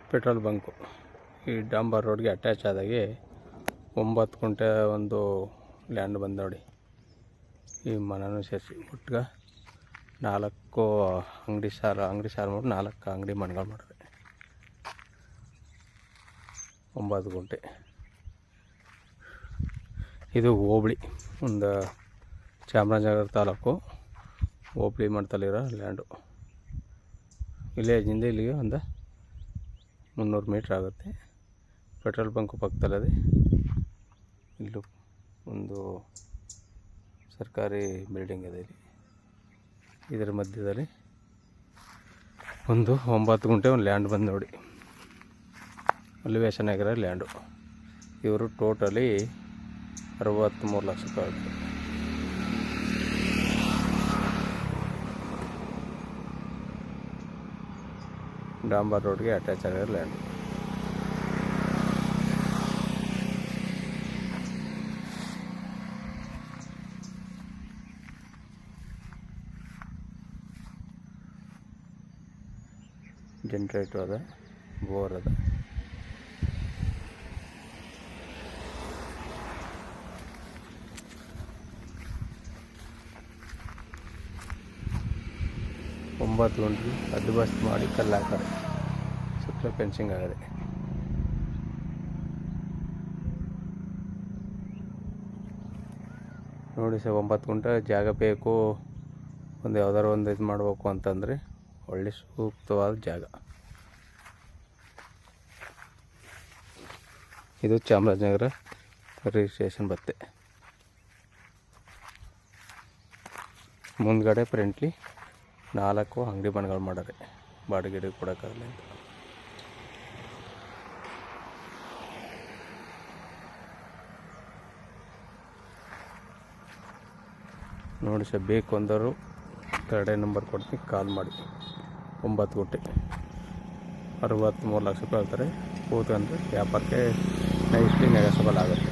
Petrol bunk ಈ ಡಾಂಬರ್ ರೋಡ್ಗೆ attach ಆದಾಗೆ 9 ಗುಂಟೆ ಒಂದು ಲ್ಯಾಂಡ್ ಬಂದು ನೋಡಿ. ಈ ಮನನೂ ಸೇರಿಸಿ ಒಟ್ಟಿಗೆ 4 ಅಂಗಡಿ ಸಾರು ಮಾಡಿ 4 ಅಂಗಡಿ ಮನೆಗಳು ಮಾಡಿದೆ. 9 ಗುಂಟೆ. ಇದು ಹೋಬಳಿ, ಒಂದು ಚಾಮರಾಜನಗರ ತಾಲೂಕು ಹೋಬಳಿ ಮಟ್ಟದಲ್ಲಿರೋ ಲ್ಯಾಂಡು. ವಿಲೇಜಿಂದ ಇಲ್ಲಿಗೆ ಒಂದು 300 ಮೀಟ್ರ್ ಆಗುತ್ತೆ. ಪೆಟ್ರೋಲ್ ಬಂಕು ಪಕ್ಕದಲ್ಲದೆ ಇಲ್ಲೂ ಒಂದು ಸರ್ಕಾರಿ ಬಿಲ್ಡಿಂಗ್ ಇದೆ. ಇದರ ಮಧ್ಯದಲ್ಲಿ ಒಂದು 9 ಗುಂಟೆ ಒಂದು ಲ್ಯಾಂಡ್ ಬಂದು ನೋಡಿ. Alleviation land. ಇವರು ಟೋಟಲಿ 63 ಲಕ್ಷ ರೂಪಾಯಿ ಆಗುತ್ತೆ. ಡಾಂಬರ್ ರೋಡ್ಗೆ ಅಟ್ಯಾಚ್ ಆಗಿರೋ ಲ್ಯಾಂಡು. ಜನರೇಟರ್ ಅದ, ಬೋರ್ ಅದ. ಒಂಬತ್ತು ಗುಂಟೆ ಅಡ್ಬಸ್ಟ್ ಮಾಡಿ ಕಲ್ಲು ಹಾಕಾರೆ, ಸುತ್ತಲೂ ಫೆನ್ಸಿಂಗ್ ಆಗದೆ. ನೋಡಿ ಸರ್, 9 ಗುಂಟೆ ಜಾಗ ಬೇಕು, ಒಂದು ಯಾವ್ದಾರು ಒಂದು ಇದು ಮಾಡಬೇಕು ಅಂತಂದರೆ ಒಳ್ಳೆ ಸೂಕ್ತವಾದ ಜಾಗ. ಇದು ಚಾಮರಾಜನಗರ ರಿಜಿಸ್ಟ್ರೇಷನ್ ಬತ್ತೆ. ಮುಂದ್ಗಡೆ ಫ್ರೆಂಟ್ಲಿ 4 ಅಂಗಡಿ ಮನೆಗಳು ಮಾಡಾರೆ, ಬಾಡಿಗೆ ಕೊಡೋಕ್ಕಾಗಲ್ಲ ಅಂತ. ನೋಡಿ ಸರ್, ಬೇಕು ಅಂದರು 2 ನಂಬರ್ ಕೊಡ್ತೀನಿ, ಕಾಲ್ ಮಾಡಿ. 9 ಗುಂಟೆ 63 ಲಕ್ಷ ರೂಪಾಯಿ ಹೇಳ್ತಾರೆ. ಕೂತ್ಕೊಂಡ್ರೆ ವ್ಯಾಪಾರಕ್ಕೆ ನೈಸ್ಲಿ ನೆಗೆಸಬಲ್ ಆಗುತ್ತೆ.